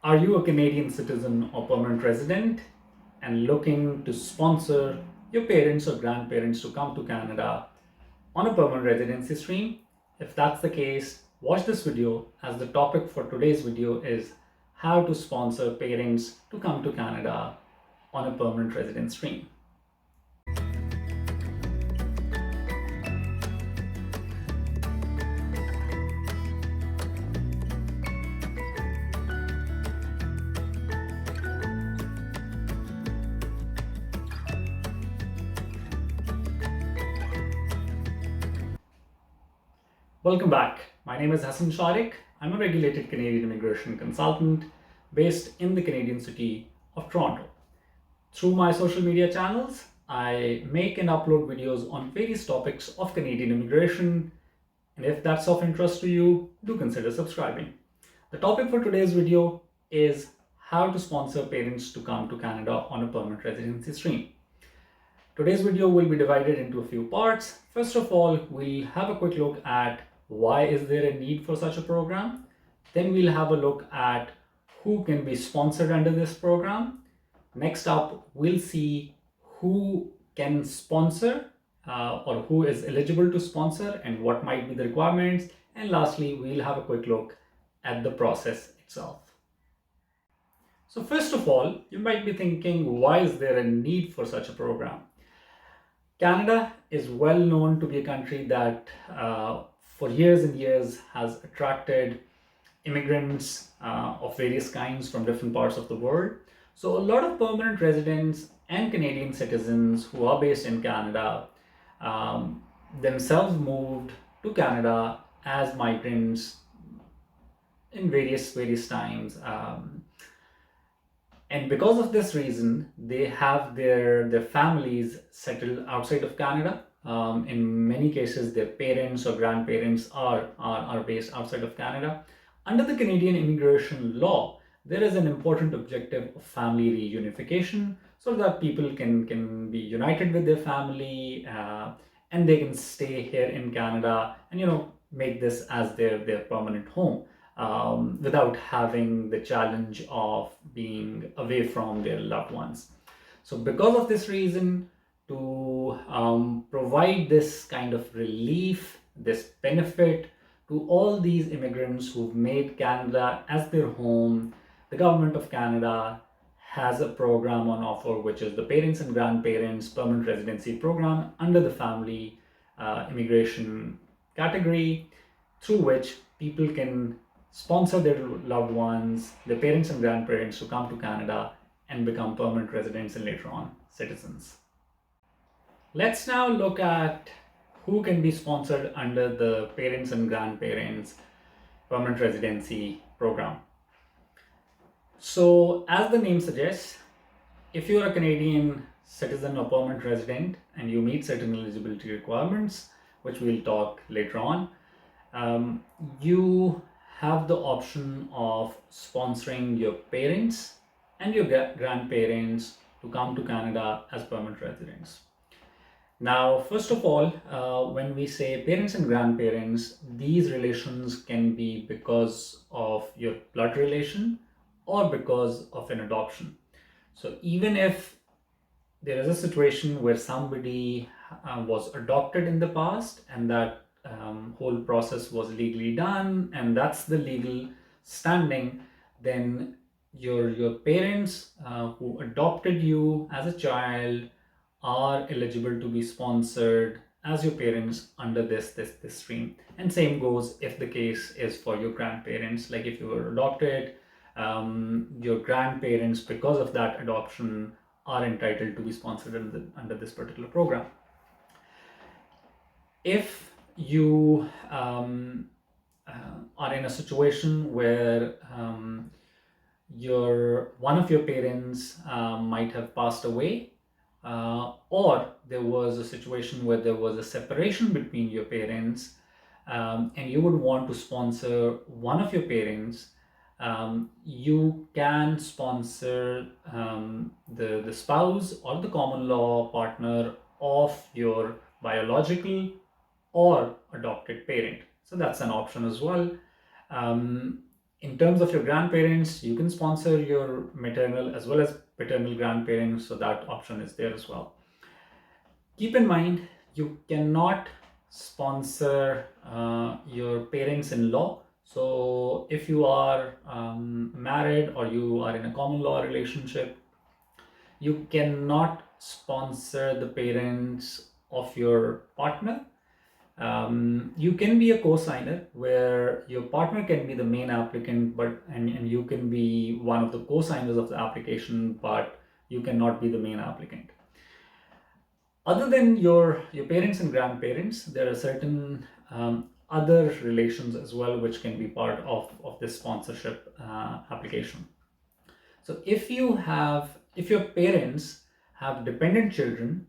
Are you a Canadian citizen or permanent resident and looking to sponsor your parents or grandparents to come to Canada on a permanent residency stream? If that's the case, watch this video, as the topic for today's video is how to sponsor parents to come to Canada on a permanent residence stream. Welcome back. My name is Hassan Shariq. I'm a regulated Canadian immigration consultant based in the Canadian city of Toronto. Through my social media channels, I make and upload videos on various topics of Canadian immigration. And if that's of interest to you, do consider subscribing. The topic for today's video is how to sponsor parents to come to Canada on a permanent residency stream. Today's video will be divided into a few parts. First of all, we'll have a quick look at why is there a need for such a program. Then we'll have a look at who can be sponsored under this program. Next up, we'll see who can sponsor or who is eligible to sponsor and what might be the requirements. And lastly, we'll have a quick look at the process itself. So first of all, you might be thinking, why is there a need for such a program? Canada is well known to be a country that for years and years has attracted immigrants of various kinds from different parts of the world. So a lot of permanent residents and Canadian citizens who are based in Canada themselves moved to Canada as migrants in various times. And because of this reason, they have their families settled outside of Canada. In many cases, their parents or grandparents are based outside of Canada. Under the Canadian immigration law, there is an important objective of family reunification so that people can be united with their family and they can stay here in Canada and make this as their permanent home. Without having the challenge of being away from their loved ones. So because of this reason, to provide this kind of relief, this benefit to all these immigrants who've made Canada as their home, the government of Canada has a program on offer, which is the Parents and Grandparents Permanent Residency Program under the Family Immigration category, through which people can sponsor their loved ones, their parents and grandparents to come to Canada and become permanent residents and later on citizens. Let's now look at who can be sponsored under the Parents and Grandparents Permanent Residency Program. So as the name suggests, if you're a Canadian citizen or permanent resident and you meet certain eligibility requirements, which we'll talk later on, you have the option of sponsoring your parents and your grandparents to come to Canada as permanent residents. Now, first of all, when we say parents and grandparents, these relations can be because of your blood relation or because of an adoption. So even if there is a situation where somebody was adopted in the past and that whole process was legally done and that's the legal standing, then your parents who adopted you as a child are eligible to be sponsored as your parents under this stream. And same goes if the case is for your grandparents. Like if you were adopted, your grandparents, because of that adoption, are entitled to be sponsored under this particular program. If you are in a situation where one of your parents might have passed away, or there was a situation where there was a separation between your parents, and you would want to sponsor one of your parents, you can sponsor the spouse or the common law partner of your biological or adopted parent. So that's an option as well. In terms of your grandparents, you can sponsor your maternal as well as paternal grandparents, so that option is there as well. Keep in mind, you cannot sponsor your parents-in-law. So if you are married or you are in a common law relationship, you cannot sponsor the parents of your partner. You can be a co-signer where your partner can be the main applicant, but and you can be one of the co-signers of the application, but you cannot be the main applicant. Other than your parents and grandparents, there are certain other relations as well which can be part of this sponsorship application. So if your parents have dependent children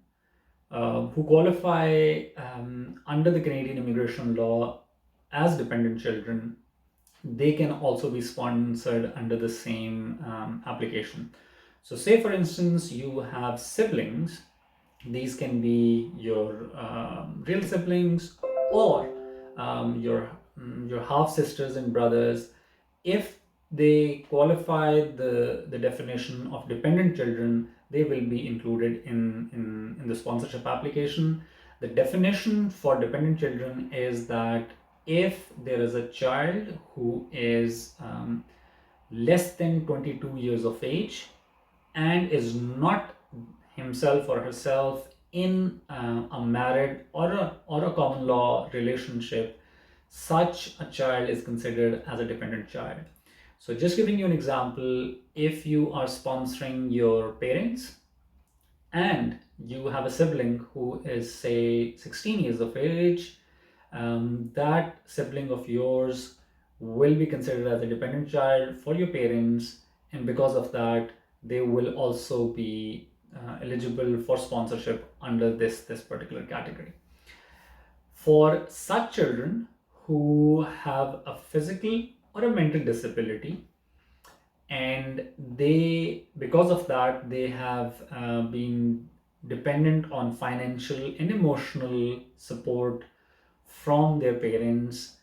who qualify under the Canadian immigration law as dependent children, they can also be sponsored under the same application. So say for instance you have siblings. These can be your real siblings or your half sisters and brothers. If they qualify the definition of dependent children, they will be included in the sponsorship application. The definition for dependent children is that if there is a child who is less than 22 years of age and is not himself or herself in a married or a common law relationship, such a child is considered as a dependent child. So just giving you an example, if you are sponsoring your parents and you have a sibling who is say 16 years of age, that sibling of yours will be considered as a dependent child for your parents, and because of that they will also be eligible for sponsorship under this particular category. For such children who have a physical or a mental disability, and because of that they have been dependent on financial and emotional support from their parents,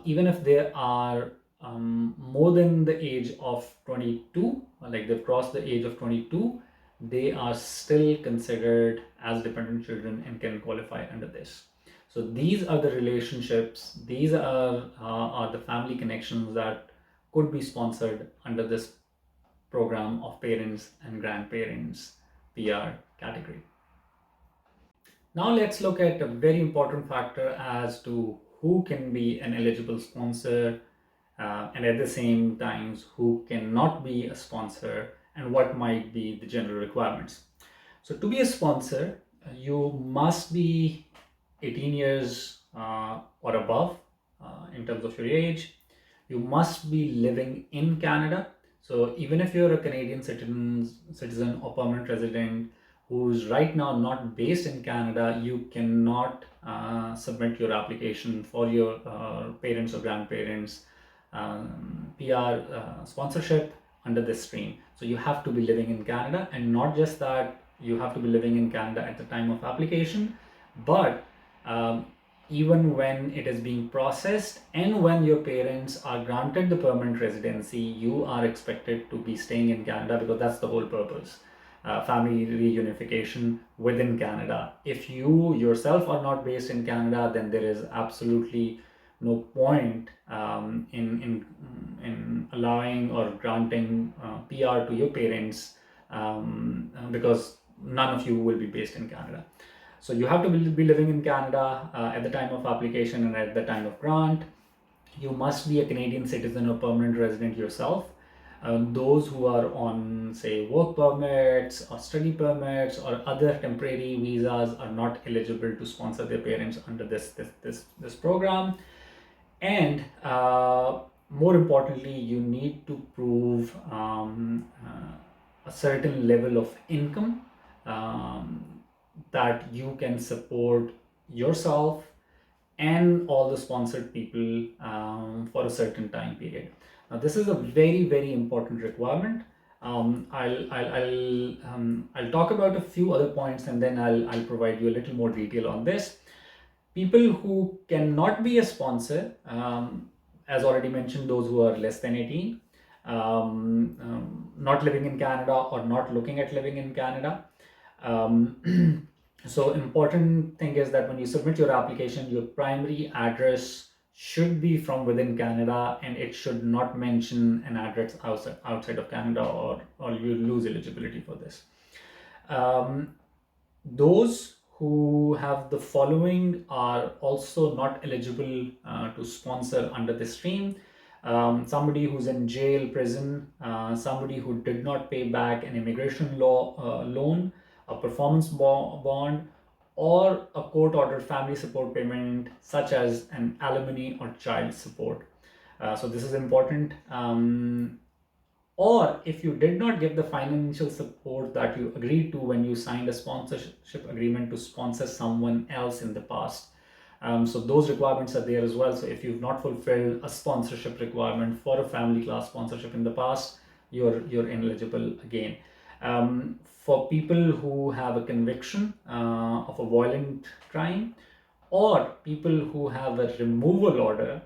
even if they are more than the age of 22, like they've crossed the age of 22, they are still considered as dependent children and can qualify under this. So these are the relationships, these are the family connections that could be sponsored under this program of parents and grandparents PR category. Now let's look at a very important factor as to who can be an eligible sponsor and at the same time who cannot be a sponsor and what might be the general requirements. So to be a sponsor, you must be 18 years or above in terms of your age. You must be living in Canada. So even if you're a Canadian citizen or permanent resident who's right now not based in Canada, you cannot submit your application for your parents or grandparents PR sponsorship under this stream. So you have to be living in Canada, and not just that, you have to be living in Canada at the time of application, but even when it is being processed and when your parents are granted the permanent residency, you are expected to be staying in Canada, because that's the whole purpose. Family reunification within Canada. If you yourself are not based in Canada, then there is absolutely no point in allowing or granting PR to your parents, because none of you will be based in Canada. So you have to be living in Canada at the time of application and at the time of grant. You must be a Canadian citizen or permanent resident yourself. Those who are on, say, work permits or study permits or other temporary visas are not eligible to sponsor their parents under this program. And more importantly, you need to prove a certain level of income that you can support yourself and all the sponsored people for a certain time period. Now, this is a very, very important requirement. I'll talk about a few other points, and then I'll provide you a little more detail on this. People who cannot be a sponsor, as already mentioned, those who are less than 18, not living in Canada or not looking at living in Canada. So important thing is that when you submit your application, your primary address should be from within Canada, and it should not mention an address outside of Canada, or you lose eligibility for this. Those who have the following are also not eligible to sponsor under this stream. Somebody who's in jail, prison, somebody who did not pay back an immigration loan, a performance bond, or a court-ordered family support payment, such as an alimony or child support. So this is important. Or if you did not get the financial support that you agreed to when you signed a sponsorship agreement to sponsor someone else in the past. So those requirements are there as well. So if you've not fulfilled a sponsorship requirement for a family class sponsorship in the past, you're ineligible again. For people who have a conviction of a violent crime, or people who have a removal order,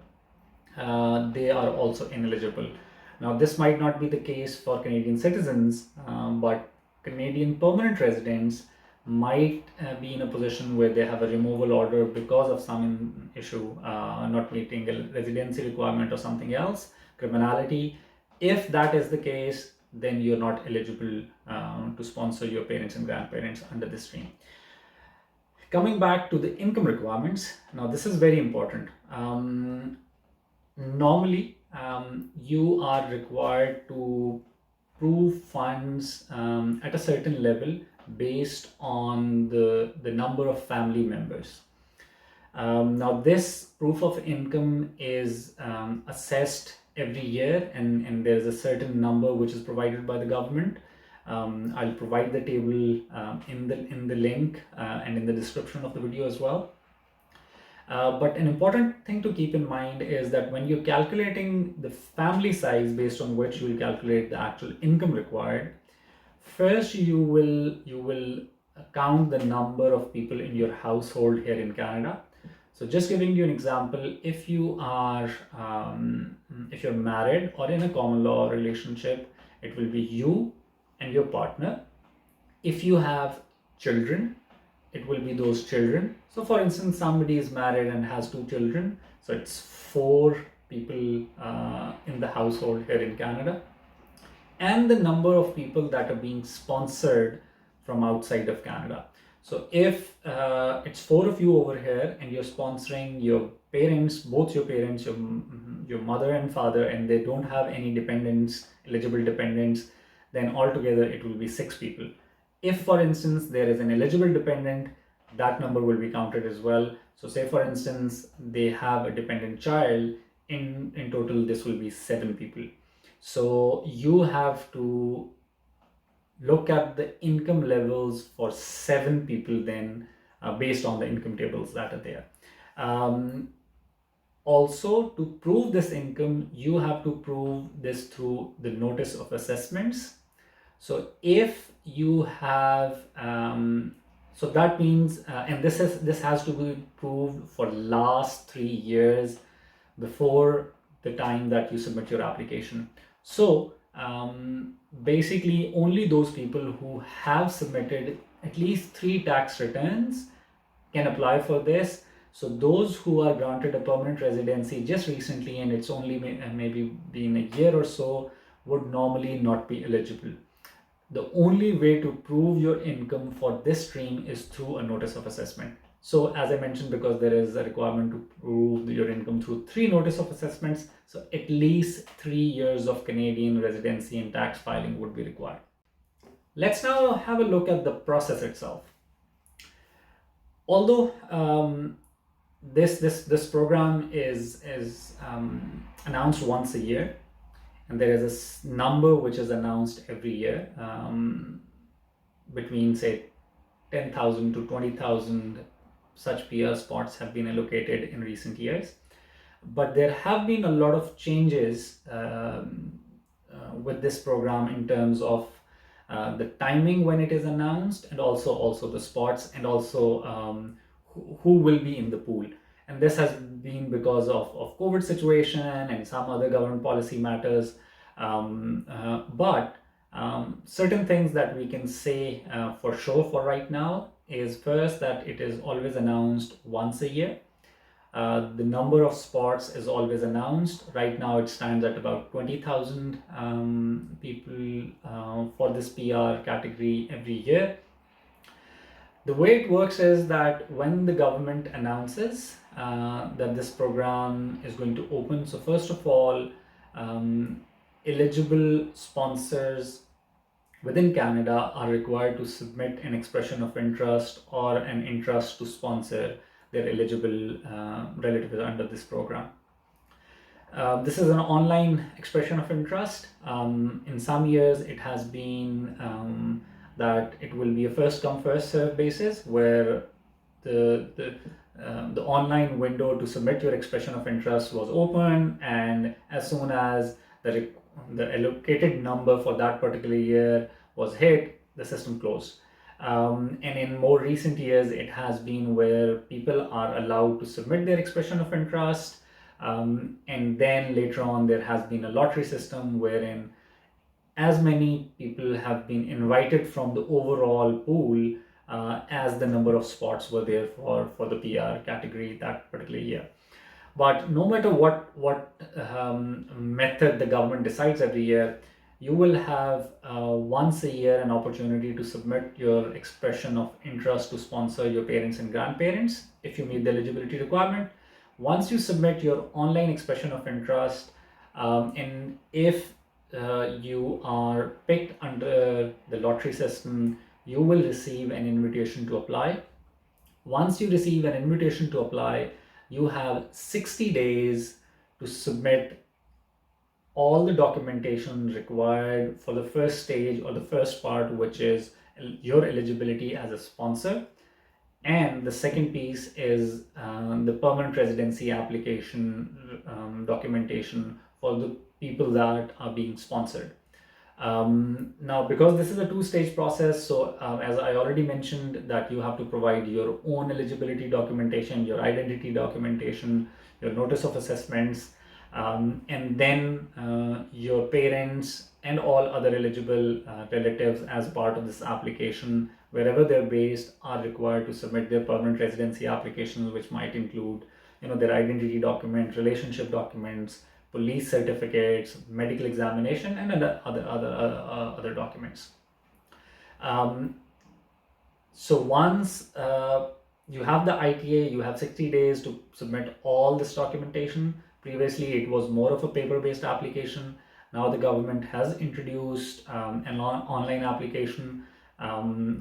they are also ineligible. Now, this might not be the case for Canadian citizens, but Canadian permanent residents might be in a position where they have a removal order because of some issue, not meeting a residency requirement or something else, criminality. If that is the case, then you're not eligible to sponsor your parents and grandparents under this stream. Coming back to the income requirements, now this is very important. Normally, you are required to prove funds at a certain level based on the number of family members. Now, this proof of income is assessed every year, and there's a certain number which is provided by the government. I'll provide the table in the link and in the description of the video as well. But an important thing to keep in mind is that when you're calculating the family size based on which you will calculate the actual income required, first you will count the number of people in your household here in Canada. So just giving you an example, if you are if you're married or in a common law relationship, it will be you and your partner. If you have children, it will be those children. So for instance, somebody is married and has 2 children, so it's 4 people in the household here in Canada, and the number of people that are being sponsored from outside of Canada. So if it's 4 of you over here and you're sponsoring your parents, both your parents, your mother and father, and they don't have any dependents, eligible dependents, then altogether it will be 6 people. If, for instance, there is an eligible dependent, that number will be counted as well. So say, for instance, they have a dependent child, in total this will be 7 people. So you have to look at the income levels for 7 people then, based on the income tables that are there. Also, to prove this income, you have to prove this through the notice of assessments. So if you have, so that means, and this has to be proved for last 3 years before the time that you submit your application. So basically only those people who have submitted at least 3 tax returns can apply for this. So those who are granted a permanent residency just recently, and it's only maybe been a year or so, would normally not be eligible. The only way to prove your income for this stream is through a notice of assessment. So as I mentioned, because there is a requirement to prove your income through 3 notice of assessments, so at least 3 years of Canadian residency and tax filing would be required. Let's now have a look at the process itself. Although this program is announced once a year, and there is a number which is announced every year, between say 10,000 to 20,000 such PR spots have been allocated in recent years. But there have been a lot of changes with this program in terms of the timing when it is announced, and also the spots, and also who will be in the pool. And this has been because of COVID situation and some other government policy matters. But certain things that we can say for sure for right now is first that it is always announced once a year. The number of spots is always announced. Right now it stands at about 20,000 people for this PR category every year. The way it works is that when the government announces that this program is going to open, so first of all, eligible sponsors within Canada are required to submit an expression of interest or an interest to sponsor their eligible relatives under this program. This is an online expression of interest. In some years, it has been that it will be a first come first serve basis, where the online window to submit your expression of interest was open, and as soon as the allocated number for that particular year was hit, the system closed. And in more recent years, it has been where people are allowed to submit their expression of interest, and then later on there has been a lottery system wherein as many people have been invited from the overall pool as the number of spots were there for the PR category that particular year. But no matter what method the government decides every year, you will have once a year an opportunity to submit your expression of interest to sponsor your parents and grandparents if you meet the eligibility requirement. Once you submit your online expression of interest, and if you are picked under the lottery system, you will receive an invitation to apply. Once you receive an invitation to apply, you have 60 days to submit all the documentation required for the first stage or the first part, which is your eligibility as a sponsor. And the second piece is the permanent residency application documentation for the people that are being sponsored. Now, because this is a two-stage process, so as I already mentioned, that you have to provide your own eligibility documentation, your identity documentation, your notice of assessments, and then your parents and all other eligible relatives as part of this application, wherever they're based, are required to submit their permanent residency applications, which might include, their identity document, relationship documents, police certificates, medical examination, and other documents. So once you have the ITA, you have 60 days to submit all this documentation. Previously, it was more of a paper-based application. Now the government has introduced an online application.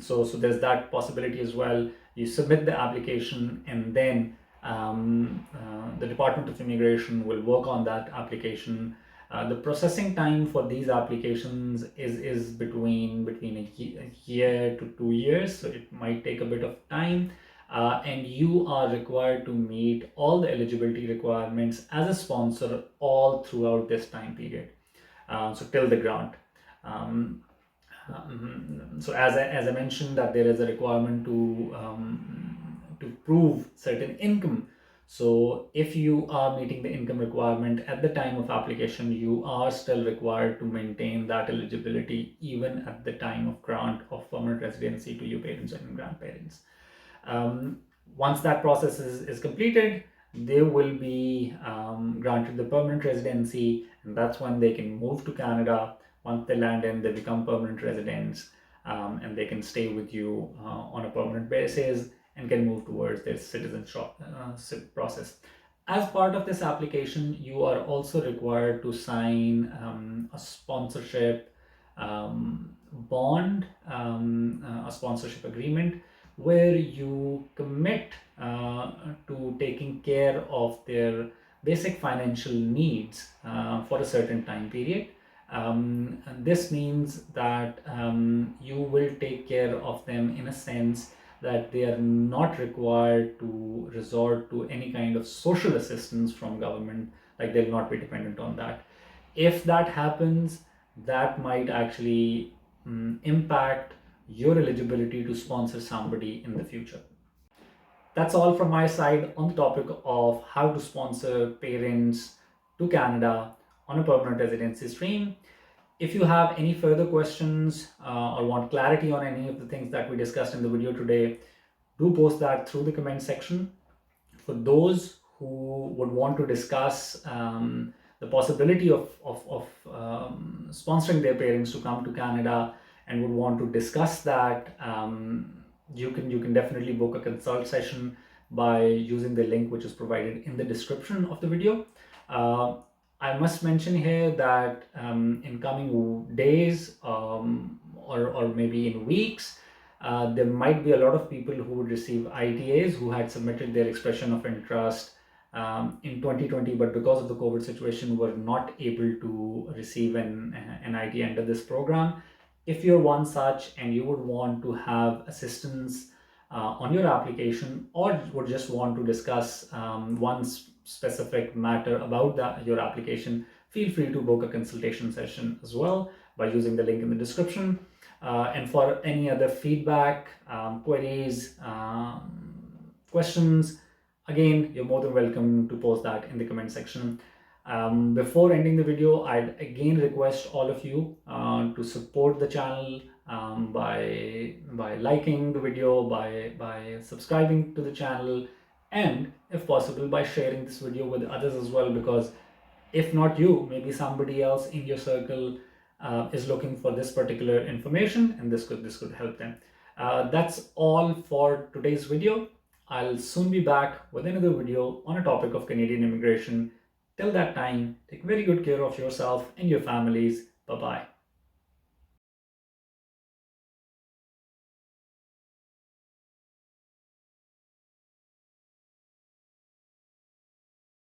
So there's that possibility as well. You submit the application, and then the Department of Immigration will work on that application. The processing time for these applications is between a year to 2 years, so it might take a bit of time. And you are required to meet all the eligibility requirements as a sponsor all throughout this time period, so till the grant. So as I mentioned, that there is a requirement to prove certain income. So if you are meeting the income requirement at the time of application, you are still required to maintain that eligibility even at the time of grant of permanent residency to your parents and grandparents. Once that process is completed, they will be granted the permanent residency, and that's when they can move to Canada. Once they land in, they become permanent residents, and they can stay with you on a permanent basis and can move towards their citizenship process. As part of this application, you are also required to sign a sponsorship bond, a sponsorship agreement, where you commit to taking care of their basic financial needs for a certain time period. And this means that you will take care of them in a sense that they are not required to resort to any kind of social assistance from government, like they'll not be dependent on that. If that happens, that might actually impact your eligibility to sponsor somebody in the future. That's all from my side on the topic of how to sponsor parents to Canada on a permanent residency stream. If you have any further questions or want clarity on any of the things that we discussed in the video today, do post that through the comment section. For those who would want to discuss the possibility of sponsoring their parents to come to Canada and would want to discuss that, you can definitely book a consult session by using the link which is provided in the description of the video. I must mention here that in coming days or maybe in weeks, there might be a lot of people who would receive ITAs who had submitted their expression of interest in 2020, but because of the COVID situation were not able to receive an ITA under this program. If you're one such and you would want to have assistance on your application, or would just want to discuss one specific matter about your application, feel free to book a consultation session as well by using the link in the description. And for any other feedback, queries, questions, again, you're more than welcome to post that in the comment section. Before ending the video, I'd again request all of you to support the channel by liking the video, by subscribing to the channel, and if possible by sharing this video with others as well, because if not you, maybe somebody else in your circle is looking for this particular information, and this could help them. That's all for today's video. I'll soon be back with another video on a topic of Canadian immigration. Till that time, take very good care of yourself and your families. Bye-bye.